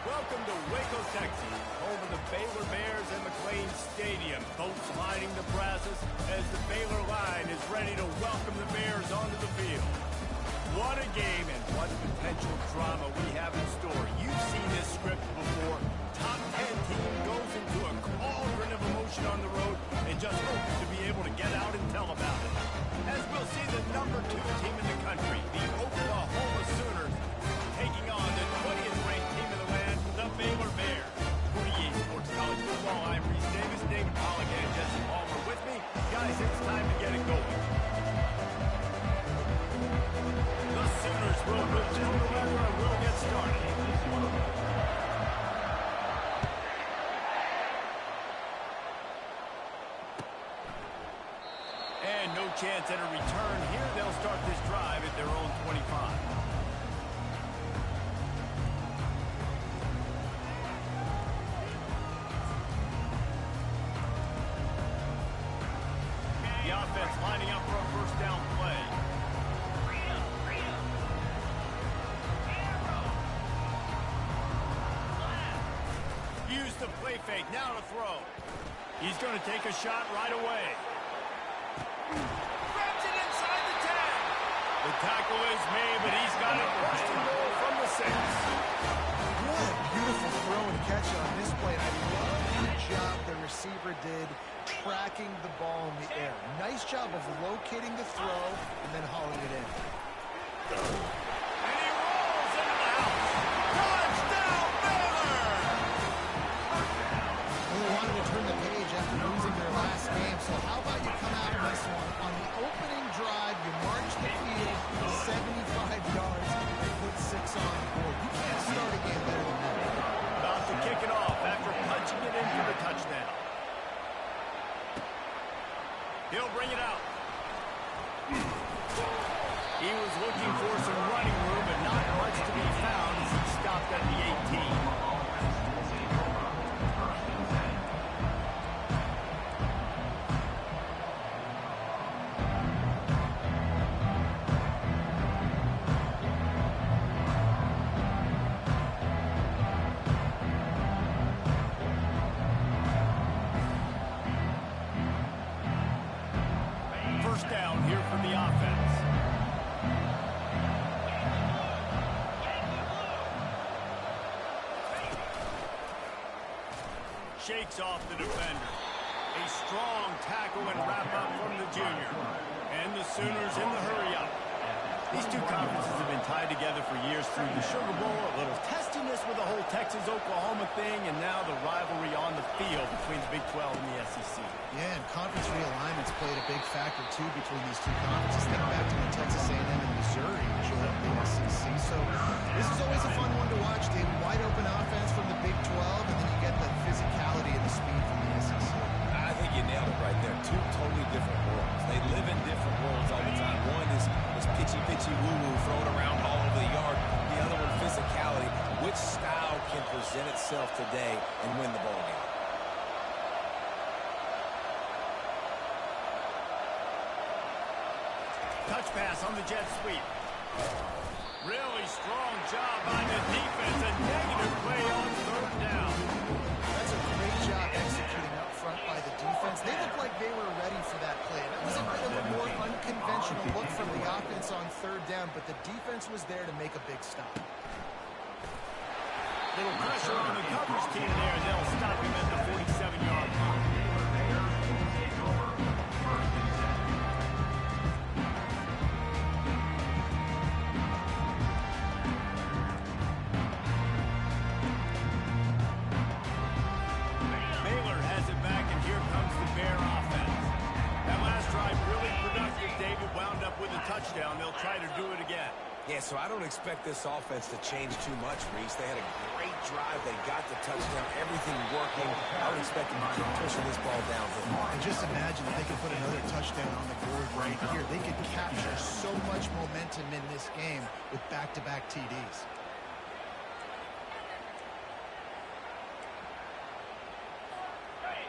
Welcome to Waco, Texas, home of the Baylor Bears and McLean Stadium. Boats lining the brazos as the Baylor line is ready to welcome the Bears onto the field. What a game and what potential drama we have in store. You've seen this script before. Top 10 team goes into a cauldron of emotion on the road and just hopes to be able to get out and tell about it. As we'll see the number 2 team in the country, the Oklahoma Sooners, taking on the 20th ranked team in the land, the Baylor Bears. For EA Sports College Football, I'm Reese Davis, David Pollock, and Jesse Palmer with me. Guys, it's time to get it going. The Sooners will move to the weather and we'll get started. And no chance at a return here. They'll start this drive at their own 25. The offense lining up for a first down play. Use the play fake, now to throw. He's going to take a shot right away. Grabs it inside the 10. The tackle is made, but he's got it first and goal from the 6. What a beautiful throw and catch on this play. I love the job the receiver did tracking the ball in the air. Nice job of locating the throw and then hauling it in. And he rolls into the house. Touchdown, Baylor! They wanted to turn the page after losing their last game, so how about you come out of this one? On the opening drive, you march the field 75 yards and put 6 on the board. You can't start a game better than that. About to kick it off after punching it in for the touchdown. He'll bring it out. He was looking for some running room, but not much to be found as he stopped at the 18. First down here for the offense. Shakes off the defender. A strong tackle and wrap up from the junior. And the Sooners in the hurry up. These two conferences have been tied together for years through the Sugar Bowl, a little testiness with the whole Texas-Oklahoma thing, and now the rivalry on the field between the Big 12 and the SEC. Yeah, and conference realignments played a big factor, too, between these two conferences. Think back to when Texas A&M and Missouri joined the SEC. So this is always a fun one to watch, Dave. Wide open offense from the Big 12, and then you get the physicality and the speed from the SEC. I think you nailed it right there. Two totally different worlds. They live in different worlds all the time. One is pitchy, woo-woo, thrown around all over the yard. The other one, physicality. Which style can present itself today and win the ball game? Touch pass on the jet sweep. Really strong job by the defense. A negative play on third down. That's a great job executing up front by the defense. They looked like they were ready for that play. That was a bit of a more unconventional look from the offense on third down, but the defense was there to make a big stop. Little pressure on the coverage team there. They'll stop him at the 47-yard line. Baylor has it back, and here comes the Bear offense. That last drive really productive. David wound up with a touchdown. They'll try to do it again. Yeah, so I don't expect this offense to change too much, Reese. They had a great drive. They got the touchdown, everything working. I would expect them to keep pushing this ball downhill. And just imagine if they could put another touchdown on the board right here. They could capture so much momentum in this game with back-to-back TDs.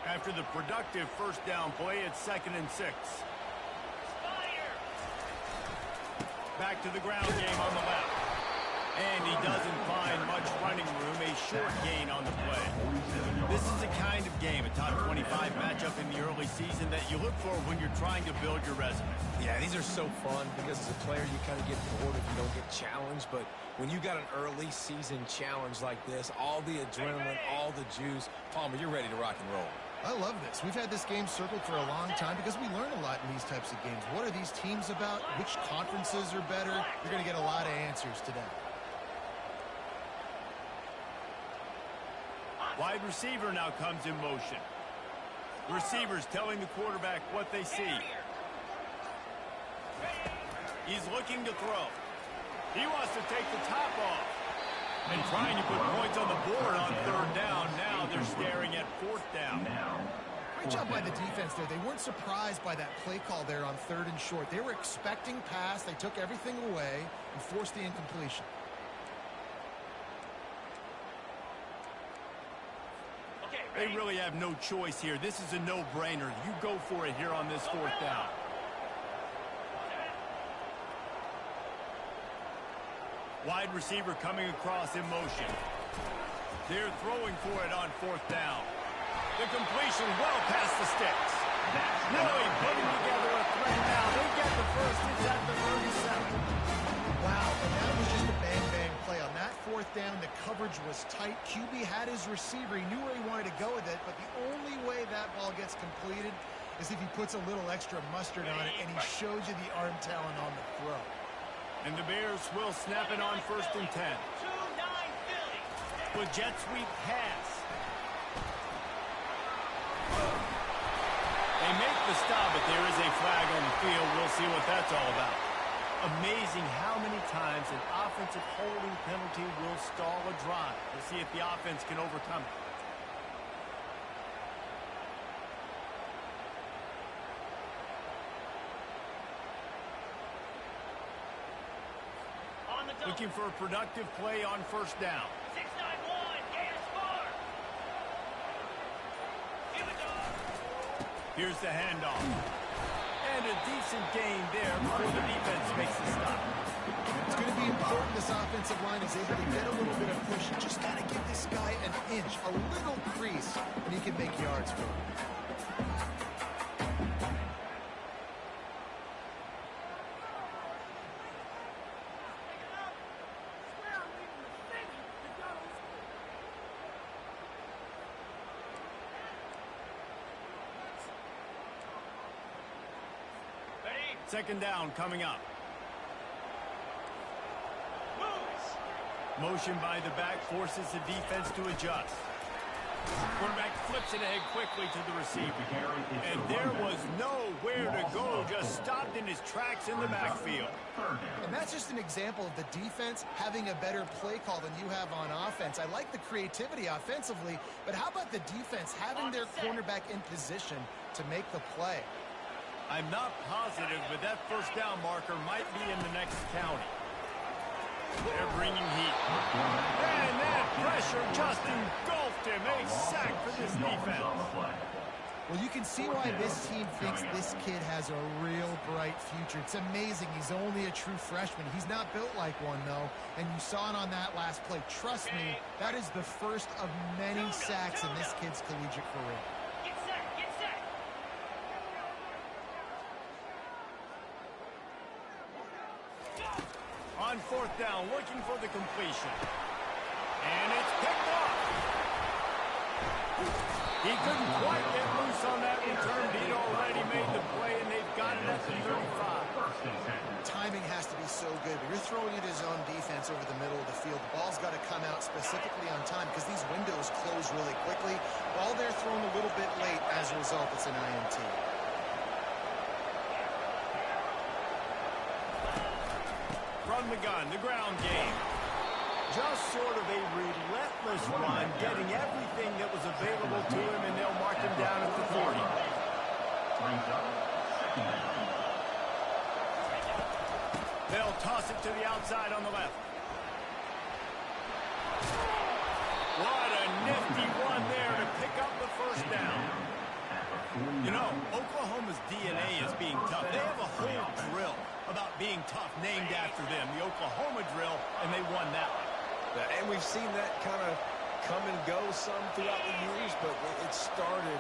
After the productive first down play, it's 2nd and 6. Back to the ground game on the left. And he doesn't find much running room, a short gain on the play. This is the kind of game, a top 25 matchup in the early season, that you look for when you're trying to build your resume. Yeah, these are so fun because as a player, you kind of get bored if you don't get challenged. But when you got an early season challenge like this, all the adrenaline, all the juice, Palmer, you're ready to rock and roll. I love this. We've had this game circled for a long time because we learn a lot in these types of games. What are these teams about? Which conferences are better? You're going to get a lot of answers today. Wide receiver now comes in motion. Receivers telling the quarterback what they see. He's looking to throw. He wants to take the top off. And trying to put points on the board on third down. Now they're staring at fourth down. Great job by the defense there. They weren't surprised by that play call there on third and short. They were expecting pass. They took everything away and forced the incompletion. They really have no choice here. This is a no-brainer. You go for it here on this fourth down. Wide receiver coming across in motion. They're throwing for it on fourth down. The completion well past the sticks. Really putting together a threat now. They get the first. It's at the 37. Wow, and that was just a bang-bang play. On that fourth down, the coverage was tight. QB had his receiver. He knew where he wanted to go with it, but the only way that ball gets completed is if he puts a little extra mustard on it, and he shows you the arm talent on the throw. And the Bears will snap it on first and 10. With jet sweep pass. They make the stop, but there is a flag on the field. We'll see what that's all about. Amazing how many times an offensive holding penalty will stall a drive. We'll see if the offense can overcome it. Looking for a productive play on first down. 6-9-1, gain a score. Give it to him. Here's the handoff. And a decent gain there before the defense makes the stop. It's going to be important this offensive line is able to get a little bit of push. Just got to give this guy an inch, a little crease, and he can make yards for him. Second down coming up. Motion by the back forces the defense to adjust. Quarterback flips it ahead quickly to the receiver. And there was nowhere to go, just stopped in his tracks in the backfield. And that's just an example of the defense having a better play call than you have on offense. I like the creativity offensively, but how about the defense having their cornerback in position to make the play? I'm not positive, but that first down marker might be in the next county. They're bringing heat. And that pressure just engulfed him. A sack for this defense. Well, you can see why this team thinks this kid has a real bright future. It's amazing. He's only a true freshman. He's not built like one, though. And you saw it on that last play. Trust me, that is the first of many sacks in this kid's collegiate career. Get set, get set. On fourth down, looking for the completion. And it's picked off. He couldn't quite get loose on that return. He'd already made the play, and they've got it at the 35. Timing has to be so good, but you're throwing it as zone defense over the middle of the field. The ball's got to come out specifically on time because these windows close really quickly. Ball there thrown a little bit late. As a result, it's an INT. From the gun, the ground game. Just sort of a relentless run, getting everything that was available to him, and they'll mark him down at the 40. They'll toss it to the outside on the left. What a nifty run there to pick up the first down. You know, Oklahoma's DNA is being tough. They have a whole drill about being being tough named after them, the Oklahoma drill, and they won that one. Yeah, and we've seen that kind of come and go some throughout the years, but it started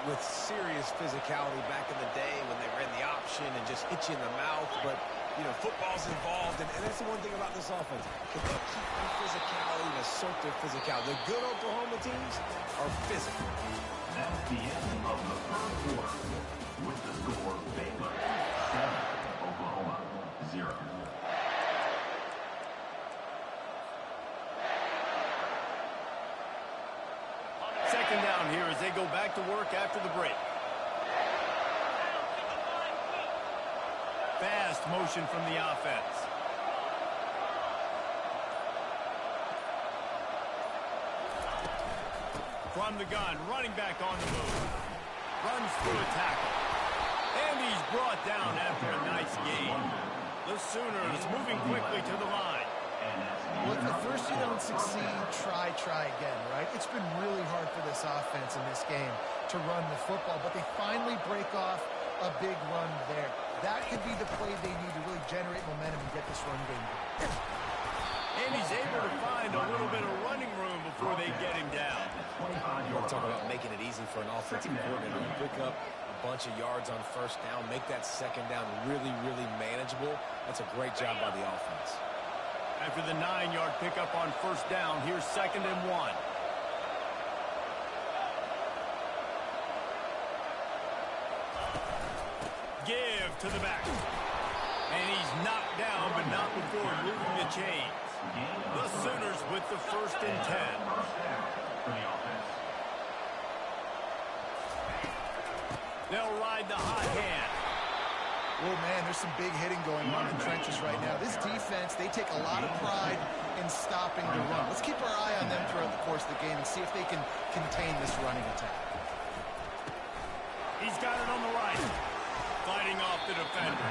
with serious physicality back in the day when they ran the option and just hit you in the mouth. But, you know, football's involved, and that's the one thing about this offense. They keep the physicality and assert their physicality. The good Oklahoma teams are physical. That's the end of the third quarter. With the score, Baylor 7, Oklahoma 0. Second down here as they go back to work after the break. Fast motion from the offense. From the gun, running back on the move. Runs through a tackle. And he's brought down after a nice gain. The Sooners moving quickly to the line. Look, at first you don't succeed, try again, right? It's been really hard for this offense in this game to run the football, but they finally break off a big run there. That could be the play they need to really generate momentum and get this run game going. And he's able to find a little bit of running room before they get him down. You want to talk about making it easy for an offensive coordinator to pick up a bunch of yards on first down, make that second down really, really manageable. That's a great job by the offense. After the 9-yard pickup on first down, here's 2nd and 1. Give to the back. And he's knocked down, but not before moving the chains. The Sooners with the 1st and 10. They'll ride the hot hand. Oh, man, there's some big hitting going on in the trenches right now. This defense, they take a lot of pride in stopping the run. Let's keep our eye on them throughout the course of the game and see if they can contain this running attack. He's got it on the right. Fighting off the defender.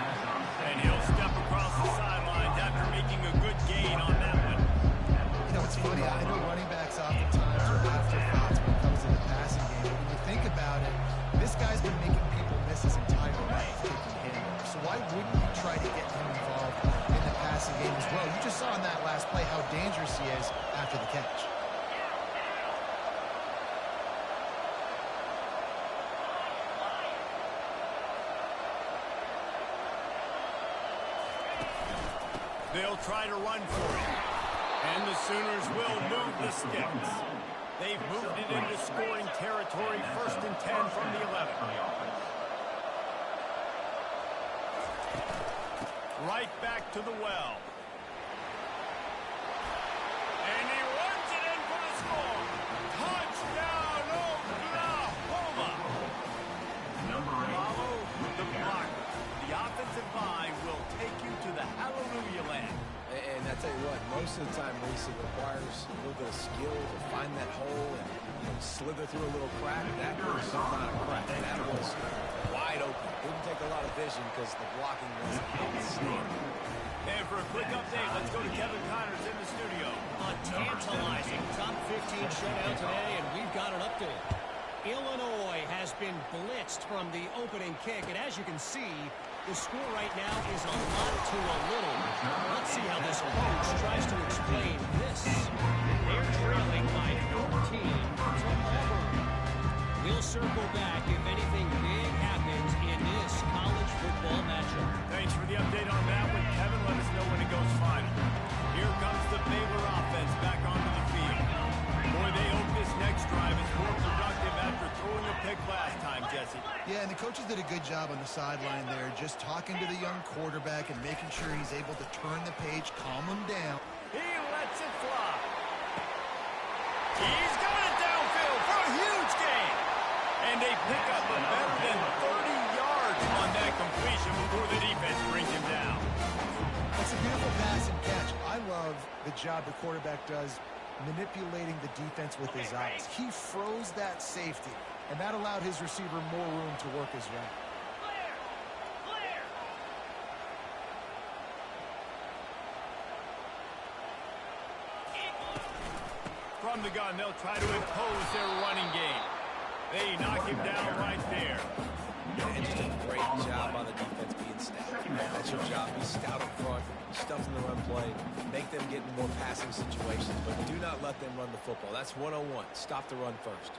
And he'll step across the sidelines after making a good gain on that one. You know, it's funny. I know running backs oftentimes are afterthoughts when it comes to the passing game. But when you think about it, this guy's been making people miss his entire life taking him. So why wouldn't you try to get him involved in the passing game as well? You just saw in that last play how dangerous he is after the catch. They'll try to run for it. And the Sooners will move the sticks. They've moved it into scoring territory, 1st and 10 from the 11. Right back to the well. And he runs it in for the score. Touchdown, Oklahoma. Follow the block. The offensive line will take you to the hallelujah land. And I tell you what, most of the time, Reese, it requires a little bit of skill to find that hole and slither through a little crack. That was not a crack. That was wide open. Didn't take a lot of vision because the blocking was outstanding. And for a quick update, let's go to Kevin Connors in the studio. A tantalizing top 15 showdown today, and we've got an update. Illinois has been blitzed from the opening kick, and as you can see, the score right now is a lot to a little. Let's see how this coach tries to explain this. They're trailing by 14 to Auburn. We'll circle back if anything big happens in this college football matchup. Thanks for the update on that one, Kevin. Let us know when it goes final. Here comes the Baylor offense back onto the field. Boy, they hope this next drive is more productive after throwing a pick last time, Jesse. Yeah, and the coaches did a good job on the sideline there, just talking to the young quarterback and making sure he's able to turn the page, calm him down. He lets it fly. He's got it downfield for a huge gain. And they pick up a better than 30 yards on that completion before the defense brings him down. It's a beautiful pass and catch. I love the job the quarterback does manipulating the defense with his eyes. He froze that safety, and that allowed his receiver more room to work his route. Clear! From the gun, they'll try to impose their running game. They knock him down right there. And just a great job on the defense being stout. That's your job. Be stout up front, stuff in the run play, make them get in more passing situations, but do not let them run the football. That's 101. Stop the run first.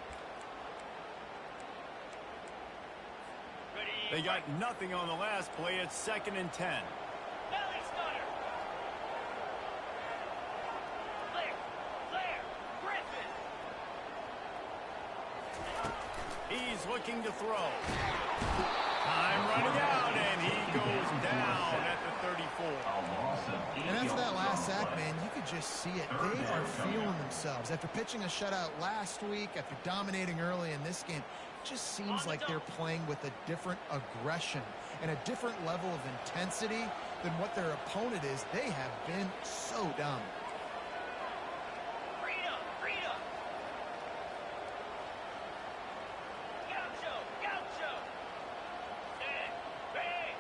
They got nothing on the last play. It's 2nd and 10. Belly stunner. Clear. Griffin. He's looking to throw. Time running out, and he goes down at the 34. And after that last sack, man, you could just see it. They are feeling themselves. After pitching a shutout last week, after dominating early in this game, it just seems like they're playing with a different aggression and a different level of intensity than what their opponent is. They have been so dominant. Freedom. Gaucho. Stand. Bang.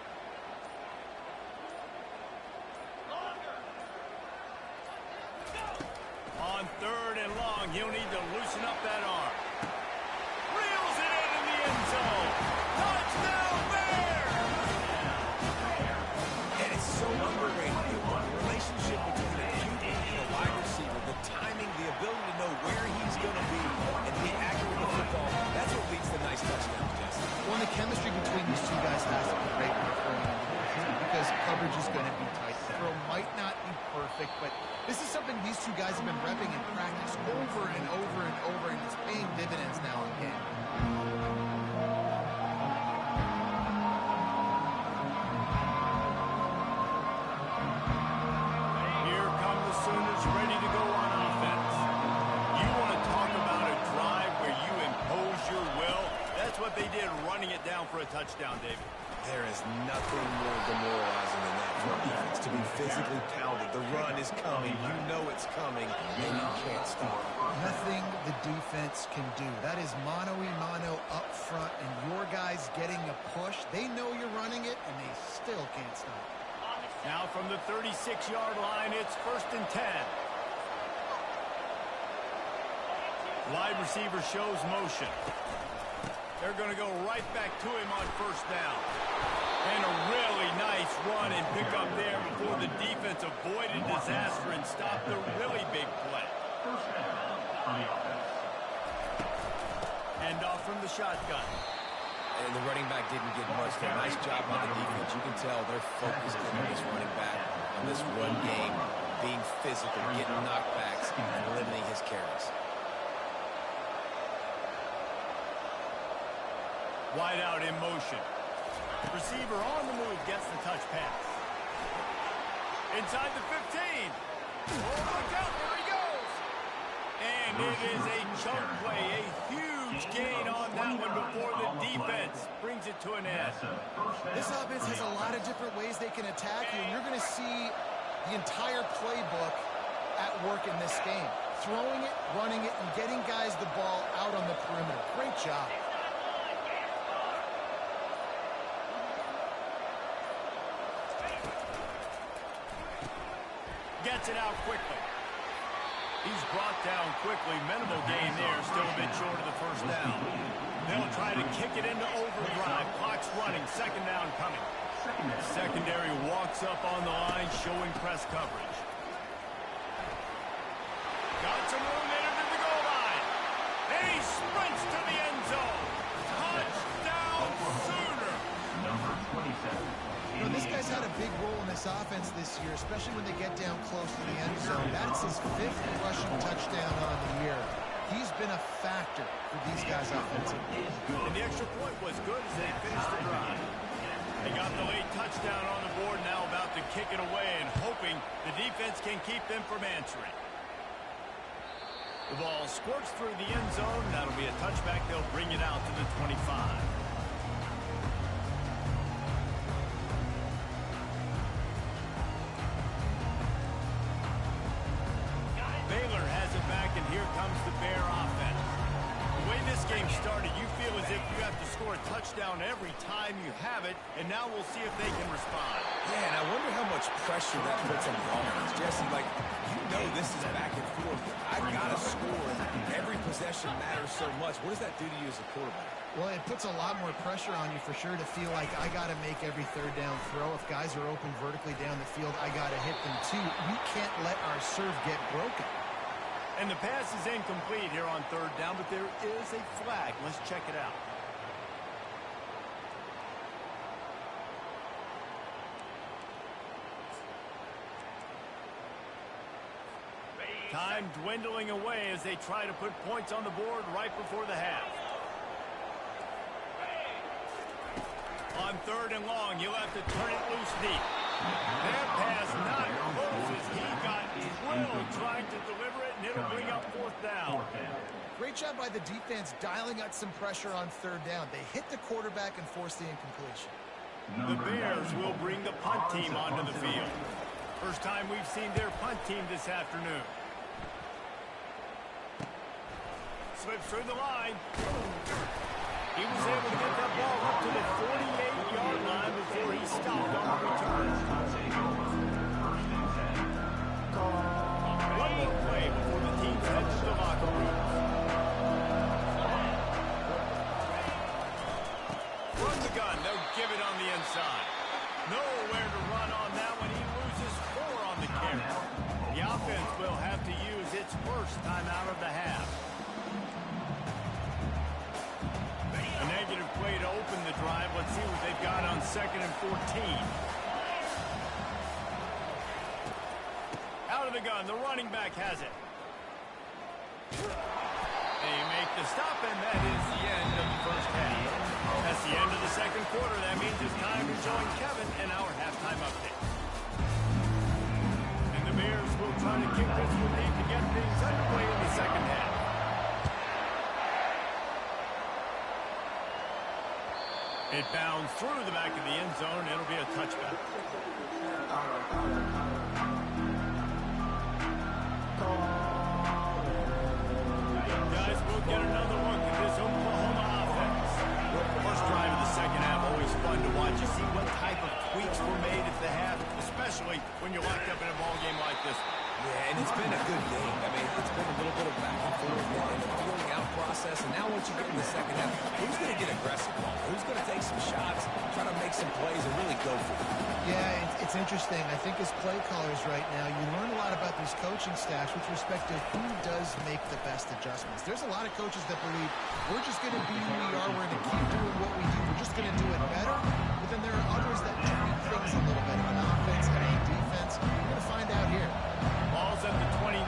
Longer. Go. On 3rd and long, he'll need to loosen up that arm. Reels it in the end zone. Touchdown Bears! And it's so underrated. The relationship between the QB and the wide receiver, the timing, the ability to know where he's going to be and be accurate with the football, that's what leads to nice touchdowns, Jesse. Well, the chemistry between these two guys has to be great when they're throwing into the field because coverage is going to be tight. The throw might not be perfect, but this is something these two guys have been repping in practice over and over and over, and it's paying dividends now in game. Here come the Sooners ready to go on offense. You want to talk about a drive where you impose your will? That's what they did, running it down for a touchdown, David. There is nothing more demoralizing than that for a defense, to be physically pounded. The run is coming. You know it's coming, and you can't stop. Nothing the defense can do. That is mano-a-mano up front, and your guys getting a push. They know you're running it, and they still can't stop. Now from the 36-yard line, it's 1st and 10. Wide receiver shows motion. They're going to go right back to him on 1st down. And a really nice run and pick up there before the defense avoided disaster and stopped the really big play. First down on the offense. Hand off from the shotgun. And the running back didn't get much there. Nice job on the defense. You can tell they're focused on this running back, on this run game, being physical, getting knockbacks, and limiting his carries. Wide out in motion. Receiver on the move gets the touch pass. Inside the 15. Oh, look out, there he goes. And it is a chunk play, a huge gain on that one before the defense brings it to an end. This offense has a lot of different ways they can attack you, and you're going to see the entire playbook at work in this game. Throwing it, running it, and getting guys the ball out on the perimeter. Great job. Gets it out quickly. He's brought down quickly. Minimal gain there. Still a bit short of the 1st down. They'll try to kick it into overdrive. Clock's running. 2nd down coming. Secondary walks up on the line, showing press coverage. Got some room in to the goal line. And he sprints to the end zone. Touchdown, Sooner. Number 27. You know, this guy's had a big role in this offense this year, especially when they get down close to the end zone. That's his 5th rushing touchdown on the year. He's been a factor for these guys offensively. And the extra point was good as they finished the drive. They got the late touchdown on the board, now about to kick it away and hoping the defense can keep them from answering. The ball squirts through the end zone. That'll be a touchback. They'll bring it out to the 25. Baylor has it back, and here comes the Bear offense. The way this game started, you feel as if you have to score a touchdown every time you have it, and now we'll see if they can respond. Yeah, and I wonder how much pressure that puts on the offense. Jesse, like, you know this is back and forth. I've got to score, and every possession matters so much. What does that do to you as a quarterback? Well, it puts a lot more pressure on you for sure to feel like I got to make every third down throw. If guys are open vertically down the field, I got to hit them too. We can't let our serve get broken. And the pass is incomplete here on third down, but there is a flag. Let's check it out. Time dwindling away as they try to put points on the board right before the half. On third and long, you'll have to turn it loose deep. That pass not close as he got drilled trying to deliver it, and it'll bring up fourth down. Great job by the defense dialing out some pressure on third down. They hit the quarterback and forced the incompletion. The Bears will bring the punt team onto the field. First time we've seen their punt team this afternoon. Slips through the line. He was able to get that ball up to the 48-yard line before he stopped on the return. One more play before the teams head to the locker room. From the gun, they'll give it on the inside. Nowhere to run on that one. He loses 4 on the carry. The offense will have to use its first time out of the half. A negative play to open the drive. Let's see what they've got on 2nd and 14. Out of the gun, the running back has it. They make the stop, and that is the end of the first half. That's the end of the second quarter. That means it's time to join Kevin in our halftime update. And the Bears will try to kick this one deep to get things underway in the second half. It bounds through the back of the end zone. It'll be a touchback. Guys, we'll get another look at this Oklahoma offense. First drive of the second half, always fun to watch. You see what type of tweaks were made at the half, especially when you're locked up in a ball game like this. Yeah, and it's been a good game. I mean, it's been a little bit of back and forth now in the feeling out process. And now once you get in the second half, who's going to get aggressive? Who's going to take some shots, try to make some plays, and really go for it? Yeah, it's interesting. I think as play callers right now, you learn a lot about these coaching staffs with respect to who does make the best adjustments. There's a lot of coaches that believe we're just going to be who we are. We're going to keep doing what we do. We're just going to do it better. But then there are others that tweak things a little bit on offense and on defense. We're going to find out here. Ball's at the 29.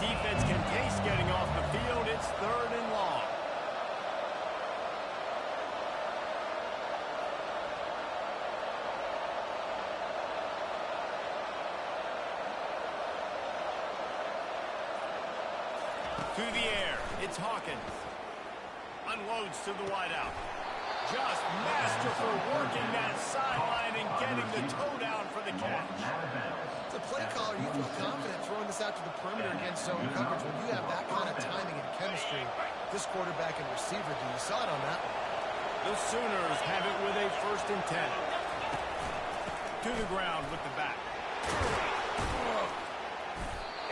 Defense can case getting off the field. It's 3rd and long. To the air. It's Hawkins. Unloads to the wideout. Just masterful working that sideline and getting the toe down for the catch. As a play caller, you feel confident throwing this out to the perimeter against zone coverage. When you have that kind of timing and chemistry, this quarterback and receiver do. You saw it on that one. The Sooners have it with a 1st and 10. To the ground with the back.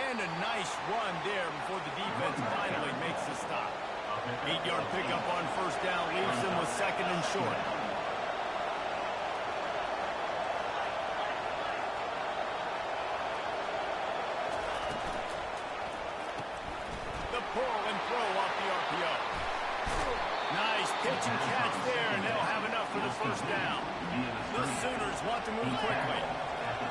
And a nice run there before the defense finally makes the stop. 8-yard pickup on 1st down leaves them with 2nd and short. The pull and throw off the RPO. Nice pitch and catch there, and they'll have enough for the 1st down. The Sooners want to move quickly.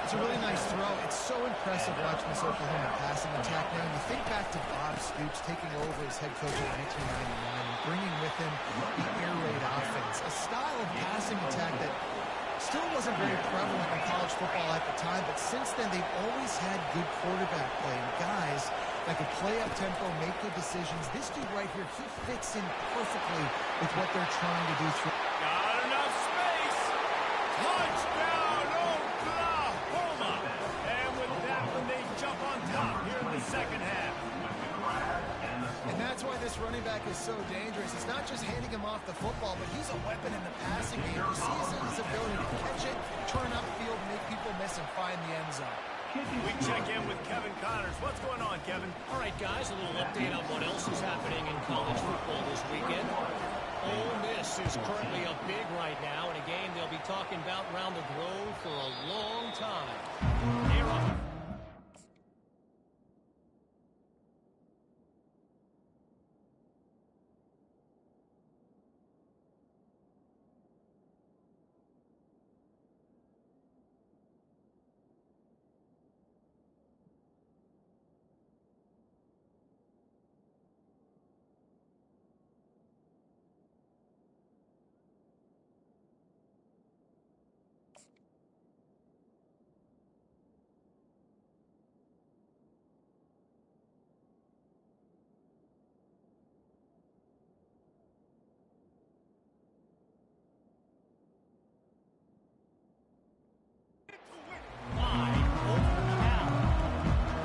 It's a really nice throw. It's so impressive watching this Oklahoma passing attack now. You think back to Bob Stoops taking over as head coach in 1999 and bringing with him the air raid offense, a style of passing attack that still wasn't very prevalent in college football at the time, but since then they've always had good quarterback play and guys that could play up tempo, make good decisions. This dude right here, he fits in perfectly with what they're trying to do. Got enough space. Touchdown, Oklahoma. And with that one, they jump on top here in the second half. And that's why this running back is so dangerous. It's not just handing him off the football, but he's a weapon in the passing game. You see his ability to catch it, turn upfield, make people miss, and find the end zone. We check in with Kevin Connors. What's going on, Kevin? All right, guys, a little update on what else is happening in college football this weekend. Ole Miss is currently up big right now in a game they'll be talking about around the Grove for a long time. They're up.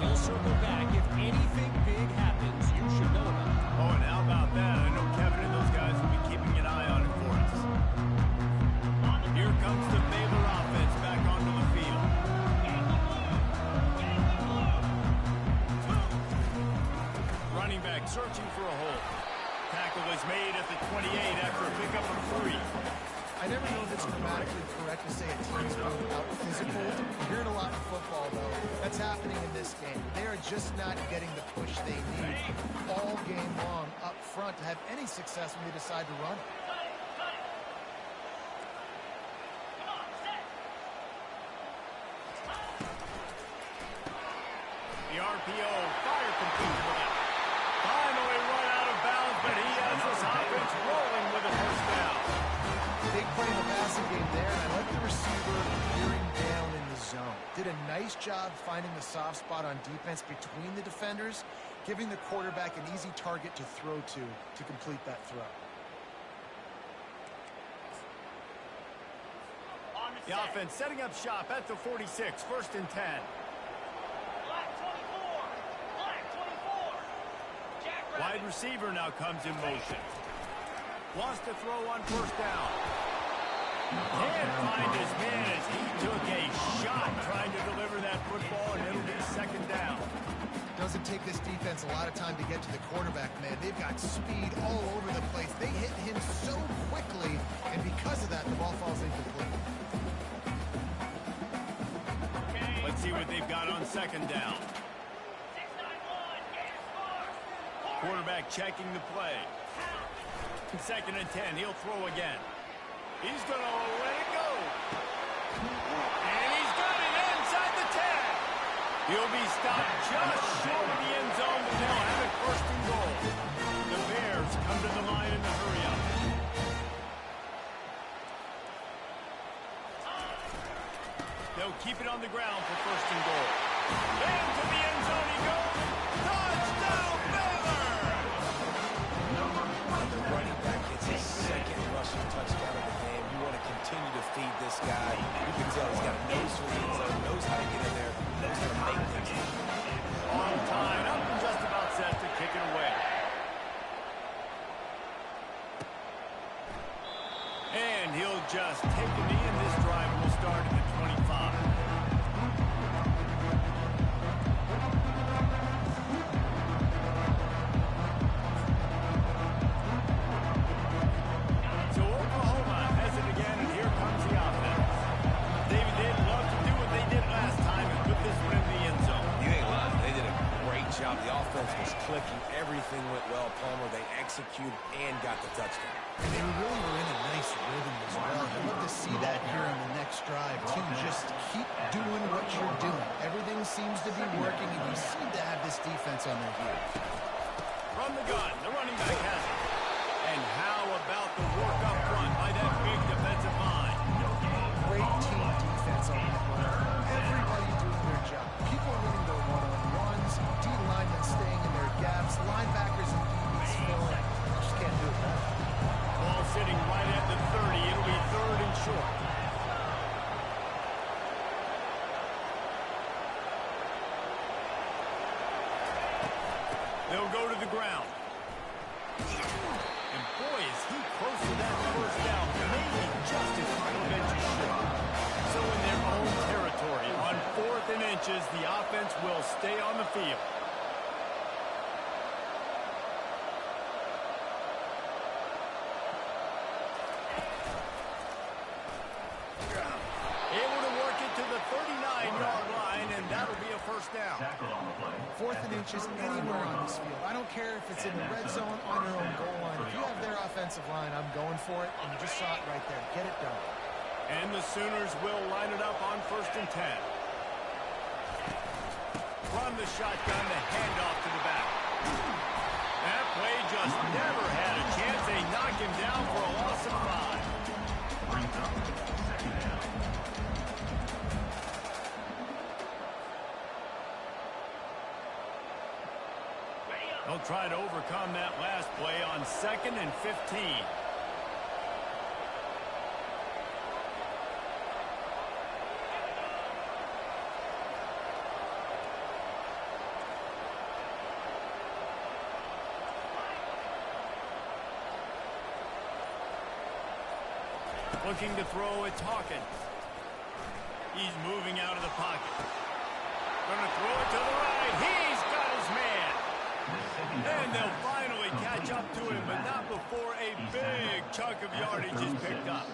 He'll circle back. If anything big happens, you should know about it. Oh, and how about that? I know Kevin and those guys will be keeping an eye on it for us. Here comes the Baylor offense back onto the field. Running back searching for a hole. Tackle is made at the 28 after a pickup of 3. I never know if it's grammatically correct to say a team's being out physical. You hear it a lot in football, though. That's happening in this game. They are just not getting the push they need all game long up front to have any success when they decide to run it. The RPO fire complete. Finally run out of bounds, but he has this offense rolling with a first down. Big play in the passing game there, and I like the receiver gearing down in the zone. Did a nice job finding the soft spot on defense between the defenders, giving the quarterback an easy target to throw to complete that throw. The offense setting up shop at the 46, 1st and 10. Wide receiver now comes in motion. Wants to throw on first down. Can't find his man as he took a shot trying to deliver that football, and it'll be 2nd down. Doesn't take this defense a lot of time to get to the quarterback, man. They've got speed all over the place. They hit him so quickly, and because of that, the ball falls incomplete. Let's see what they've got on 2nd down. Quarterback checking the play. 2nd and 10. He'll throw again. He's going to let it go. And he's got it inside the 10. He'll be stopped just short of the end zone, but they'll have it 1st and goal. The Bears come to the line in the hurry-up. They'll keep it on the ground for 1st and goal. Into the end zone he goes. Touchdown, Baylor! The running back gets his 2nd rushing touchdown of the game. You want to continue to feed this guy. You can tell he's got a nose for the end zone, knows how to get in there, knows how to make things happen. On time, up and just about set to kick it away. And he'll just take a knee, and this drive will start at the 25. So Oklahoma has it again, and here comes the offense. David, they'd love to do what they did last time and put this one in the end zone. You ain't lying. They did a great job. The offense was clicking. Everything went well, Palmer. They executed and got the touchdown. And they really were in a nice rhythm as well. I'd love to see that here in the next drive, too. Just keep doing what you're doing. Everything seems to be working, and you seem to have this defense on their heels. From the gun, the running back has it. And how about the work up front by that big defensive line? Great team defense on that one. Everybody doing their job. People winning their one-on-ones, D-linemen staying in their gaps, linebackers and DBs filling. Just can't do it better. Ball sitting right at the 30. It'll be 3rd and short. They'll go to the ground. And boy, is he close to that first down. Maybe just as prevent short. So in their own territory, on 4th and inches, the offense will stay on the field. first down. Tackle on the play. 4th and inches anywhere on this field. I don't care if it's in the red zone, on your own goal line. If you have their offensive line, I'm going for it, and you just saw it right there. Get it done. And the Sooners will line it up on 1st and 10. From the shotgun, the handoff to the back. That play just never had a chance. They knock him down for a loss of 5. Brings up 2nd down. They'll try to overcome that last play on 2nd and 15. Looking to throw, it's Hawkins. He's moving out of the pocket. Gonna throw it to the right. He's got his man. And they'll finally catch up to him, but not before a big chunk of yardage is picked up.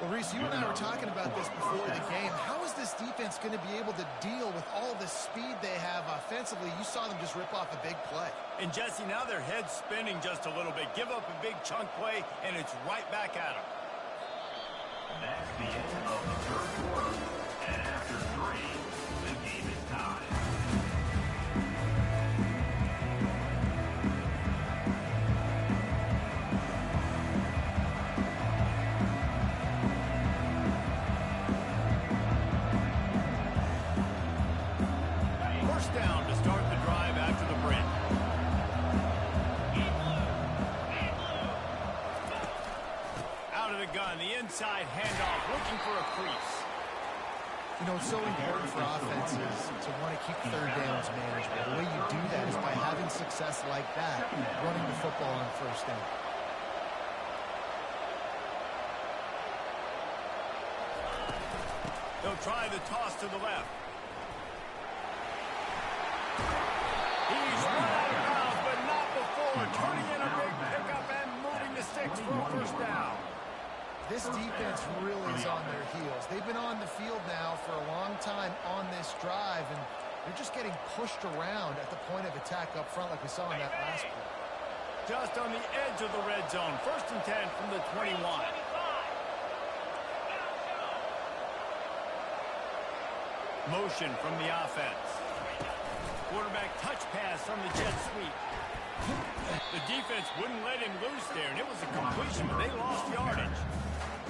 Well, Reese, you and I were talking about this before the game. How is this defense going to be able to deal with all the speed they have offensively? You saw them just rip off a big play. And, Jesse, now their head's spinning just a little bit. Give up a big chunk play, and it's right back at them. That's the end of the 3rd quarter. And after 3, the game is tied. First down to start the drive after the break. Out of the gun, the inside handoff, looking for a crease. You know, it's so important for offenses to want to keep 3rd downs manageable. The way you do that is by having success like that, running the football on 1st down. They'll try the toss to the left. He's run out of bounds, but not before. Turning in a big pickup and moving the sticks for a first down. This defense really is on their heels. They've been on the field now for a long time on this drive, and they're just getting pushed around at the point of attack up front like we saw in that last play. Just on the edge of the red zone. 1st and 10 from the 21. Motion from the offense. Quarterback touch pass on the jet sweep. The defense wouldn't let him loose there, and it was a completion, but they lost yardage.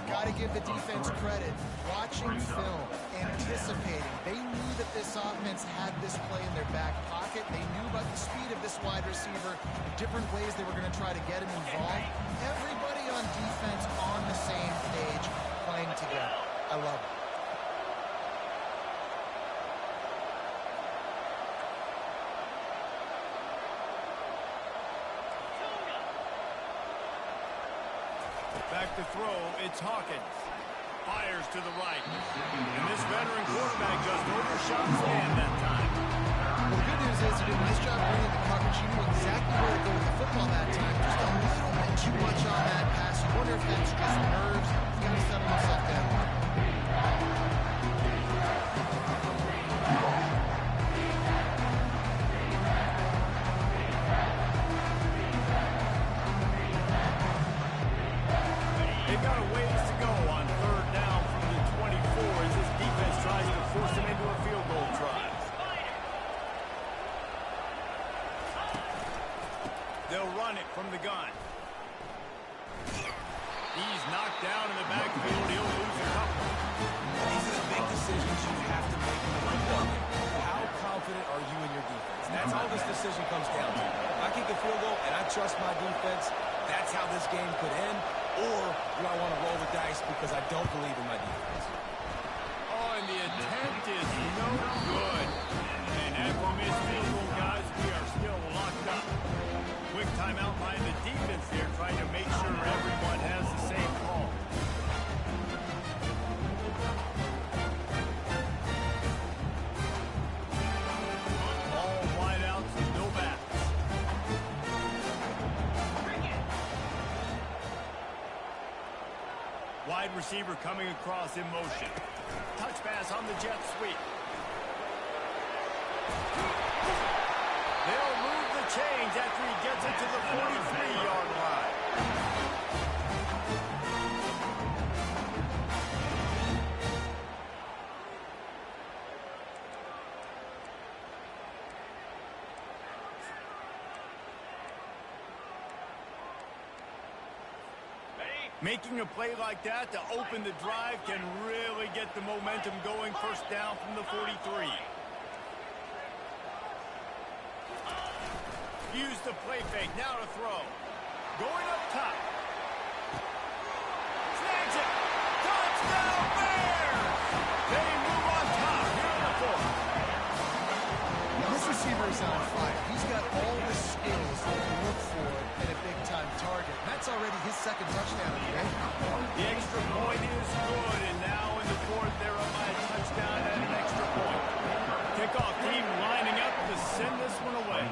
Got to give the defense credit. Watching film, anticipating. They knew that this offense had this play in their back pocket. They knew about the speed of this wide receiver, the different ways they were going to try to get him involved. Everybody on defense on the same page, playing together. I love it. Back to throw, it's Hawkins. Fires to the right. And this veteran quarterback just overshot his man that time. Well, the good news is he did a nice job reading the coverage. He knew exactly where to go with the football that time. Just a little bit too much on that pass. You wonder if that's just nerves. He's got to settle himself down. They've got a ways to go on 3rd down from the 24 as this defense tries to force them into a field goal try. They'll run it from the gun. He's knocked down in the backfield. He'll lose a couple. These are the big decisions you have to make in the football game. How confident are you in your defense? That's all this decision comes down to. If I kick a field goal and I trust my defense, that's how this game could end. Or do I want to roll the dice because I don't believe in my defense? Oh, and the attempt is no good. And after missed field goal, guys, we are still locked up. Quick timeout by the defense there, trying to make sure everyone has the same call. All wideouts, no backs. Wide receiver coming across in motion. Touch pass on the jet sweep. gains after he gets it to the 43-yard line. Making a play like that to open the drive can really get the momentum going. First down from the 43. Use the play fake. Now to throw. Going up top. Snags it. Touchdown Bears! They move on top here in the fourth. Now this receiver is on fire. He's got all the skills that you look for in a big-time target. That's already his second touchdown of the game. The extra point is good, and now in the fourth, they're up by a touchdown and an extra point. Kickoff team lining up to send this one away.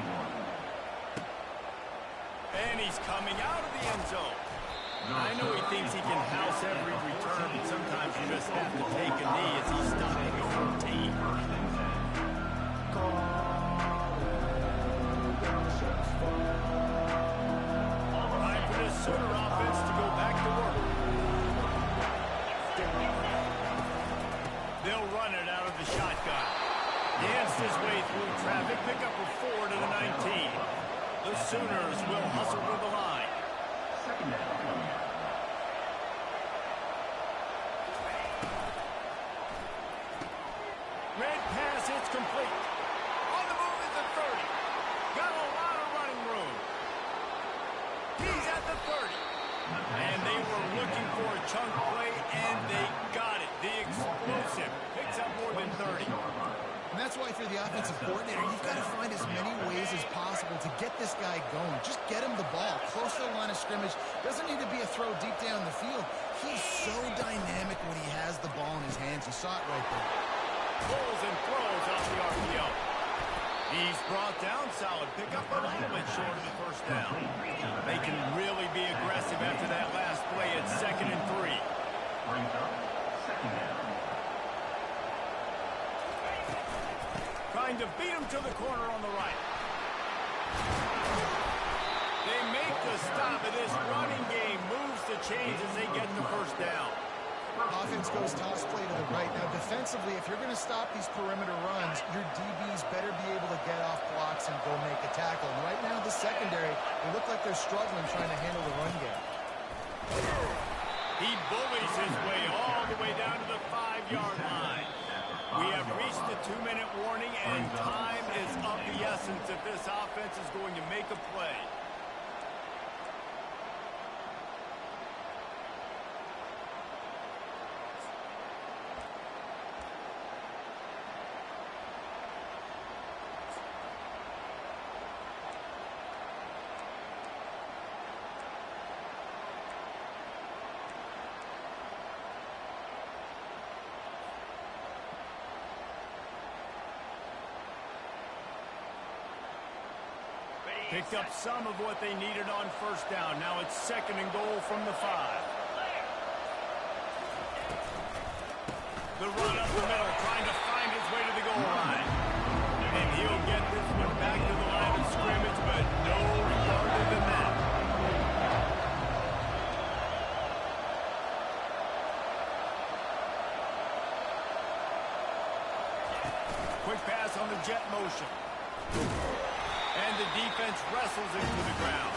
And he's coming out of the end zone. I know he thinks he can house every return, but sometimes you just have to take a knee as he's stopping a 14. Time for this Sooner offense to go back to work. They'll run it out of the shotgun. Danced his way through traffic, pick up a 4 to the 19. The Sooners will hustle to the line. Second down. Red pass, it's complete. On the move at the 30. Got a lot of running room. He's at the 30. And they were looking for a chunk play, and they got it. The explosive picks up more than 30. And that's why, if you're the offensive coordinator, you've got to find as many ways as possible to get this guy going. Just get him the ball close to the line of scrimmage. Doesn't need to be a throw deep down the field. He's so dynamic when he has the ball in his hands. You saw it right there. Pulls and throws off the RPO. He's brought down solid. Pick up a little bit short of the first down. They can really be aggressive after that last play at 2nd and 3. Brings up second down. Trying to beat him to the corner on the right. They make the stop, and this running game moves the chains as they get the first down. Offense goes toss play to the right. Now, defensively, if you're going to stop these perimeter runs, your DBs better be able to get off blocks and go make a tackle. And right now, the secondary, they look like they're struggling trying to handle the run game. He bullies his way all the way down to the 5-yard line. We have reached the 2-minute warning, and time is of the essence if this offense is going to make a play. Picked up some of what they needed on first down. Now it's 2nd and goal from the 5. The run up the middle, trying to find his way to the goal line. And he'll get this one back to the line of scrimmage, but no farther than that. Quick pass on the jet motion. And the defense wrestles him to the ground.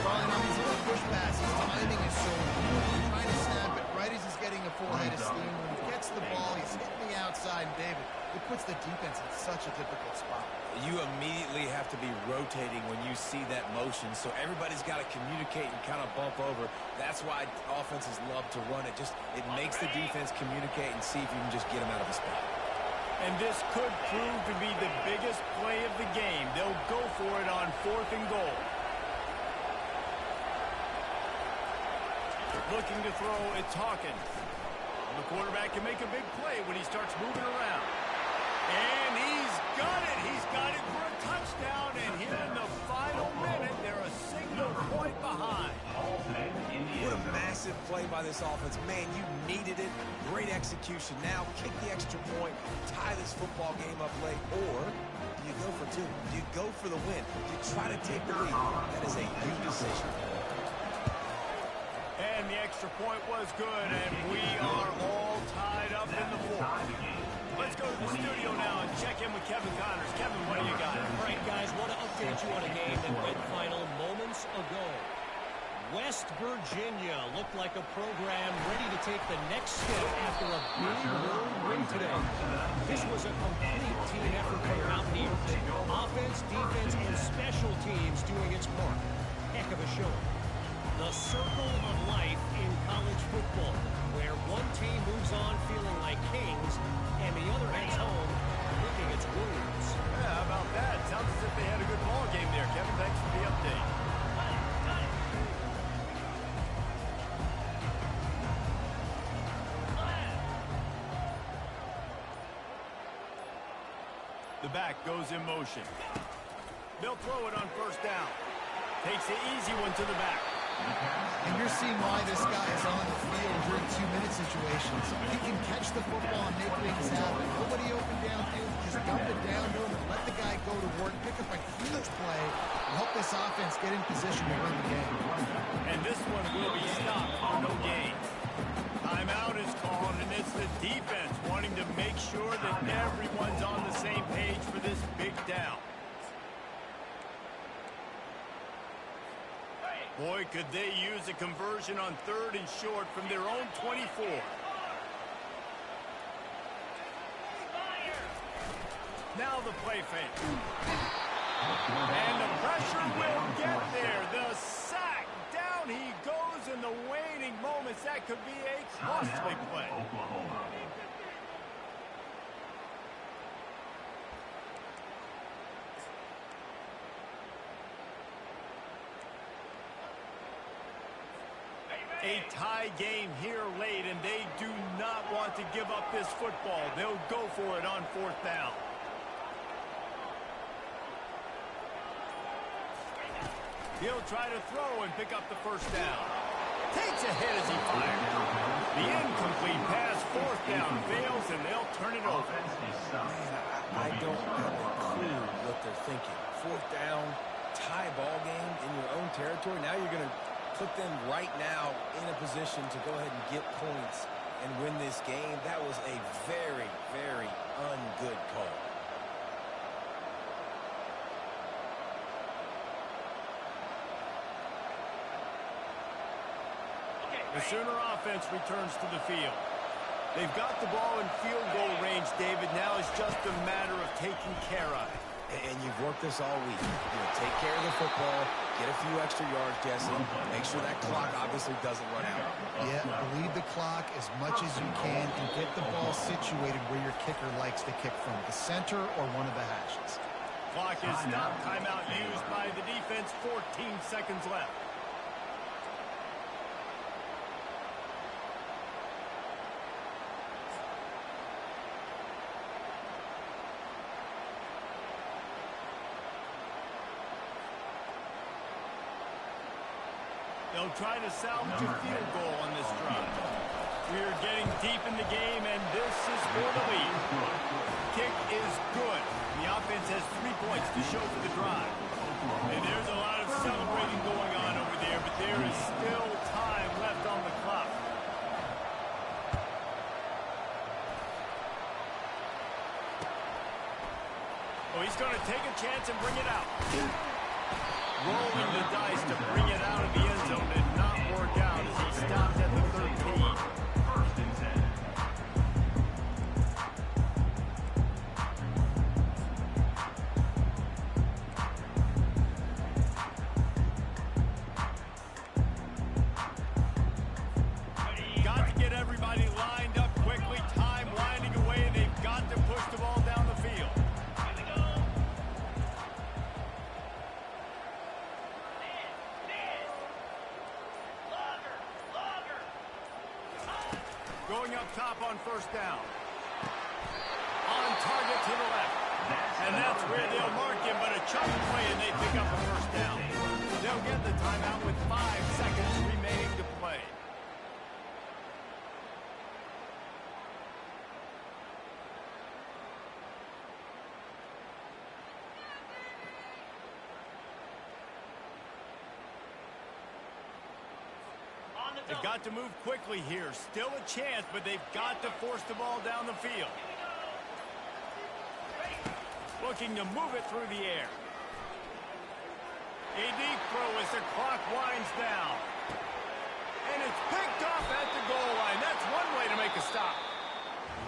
Brian, on these little push passes, timing is so important. You're trying to snap it right as he's getting a full head of steam. When he gets the ball, he's hitting the outside, and David, it puts the defense in such a difficult spot. You immediately have to be rotating when you see that motion, so everybody's got to communicate and kind of bump over. That's why offenses love to run it. It makes the defense communicate and see if you can just get them out of the spot. And this could prove to be the biggest play of the game. They'll go for it on 4th and goal. Looking to throw, it's Hawkins. The quarterback can make a big play when he starts moving around. And he's got it. He's got it for a touchdown. And here in the final minute, they're a single point behind. What a massive play by this offense. Man, you needed it. Great execution. Now kick the extra point, tie this football game up late, or do you go for two? Do you go for the win? Do you try to take the lead? That is a huge decision. And the extra point was good, and we are all tied up in the fourth. Let's go to the studio now and check in with Kevin Connors. Kevin, what do you got? All right, guys, want to update you on a game that went final moments ago. West Virginia looked like a program ready to take the next step after a big road win today. This was a complete team effort for the Mountaineers. Offense, defense, and special teams doing its part. Heck of a show. The circle of life in college football, where one team moves on feeling like kings, and the other heads home licking its wounds. Yeah, how about that? Sounds as if they had a good ball game there. Kevin, thanks for the update. The back goes in motion. They'll throw it on first down. Takes the easy one to the back. And you're seeing why this guy is on the field during two-minute situations. He can catch the football and make things happen. Nobody open downfield. Just dump it down to him and let the guy go to work, pick up a huge play, and help this offense get in position to win the game. And this one will be stopped for no gain. Timeout is called, and it's the defense wanting to make sure that everyone's on the same page for this big down. Boy, could they use a conversion on 3rd and short from their own 24. Now the play fake. And the pressure will get there. The sack. Down he goes in the waning moments. That could be a costly play. A tie game here late, and they do not want to give up this football. They'll go for it on 4th down. He'll try to throw and pick up the first down. Takes a hit as he fires. The incomplete pass, 4th down, fails, and they'll turn it over. Man, I don't have a clue what they're thinking. 4th down, tie ball game in your own territory. Now you're going to put them right now in a position to go ahead and get points and win this game. That was a very, very ungood call. The Sooner offense returns to the field. They've got the ball in field goal range, David. Now it's just a matter of taking care of it. And you've worked this all week. Take care of the football, get a few extra yards, Jesse. Make sure that clock obviously doesn't run out. Yeah, bleed the clock as much as you can and get the ball situated where your kicker likes to kick from, the center or one of the hashes. Clock is stopped. Timeout used by the defense. 14 seconds left. They'll try to salvage a field goal on this drive. We're getting deep in the game, and this is for the lead. Kick is good. The offense has 3 points to show for the drive. And there's a lot of celebrating going on over there, but there is still time left on the clock. Oh, he's going to take a chance and bring it out. Rolling the dice to bring it out of the end zone did not work out as he stopped at the 13. First and 10. Got to get everybody lined up quickly. Time winding away, and they've got to push the ball down the field. Going up top on first down. On target to the left. And that's where they'll mark him, but a chunk play and they pick up a first down. They'll get the timeout with 5 seconds remaining to play. They've got to move quickly here. Still a chance, but they've got to force the ball down the field. Looking to move it through the air. A deep throw as the clock winds down. And it's picked off at the goal line. That's one way to make a stop.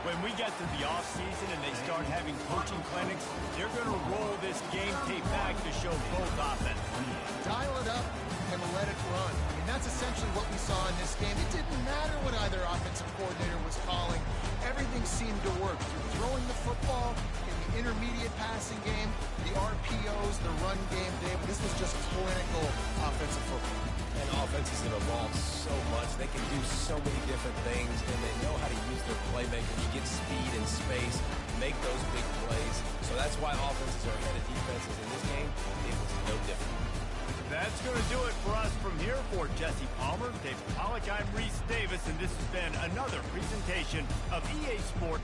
When we get to the offseason and they start having coaching clinics, they're going to roll this game tape back to show both offense. Dial it up and let it run. I mean, that's essentially what we saw in this game. It didn't matter what either offensive coordinator was calling. Everything seemed to work. Through throwing the football, in the intermediate passing game, the RPOs, the run game, Dave. This was just clinical offensive football. And offenses have evolved so much. They can do so many different things, and they know how to use their playmakers, get speed and space, make those big plays. So that's why offenses are ahead of defenses. In this game, it was no different. That's going to do it for us from here. For Jesse Palmer, David Pollack, I'm Reese Davis, and this has been another presentation of EA Sport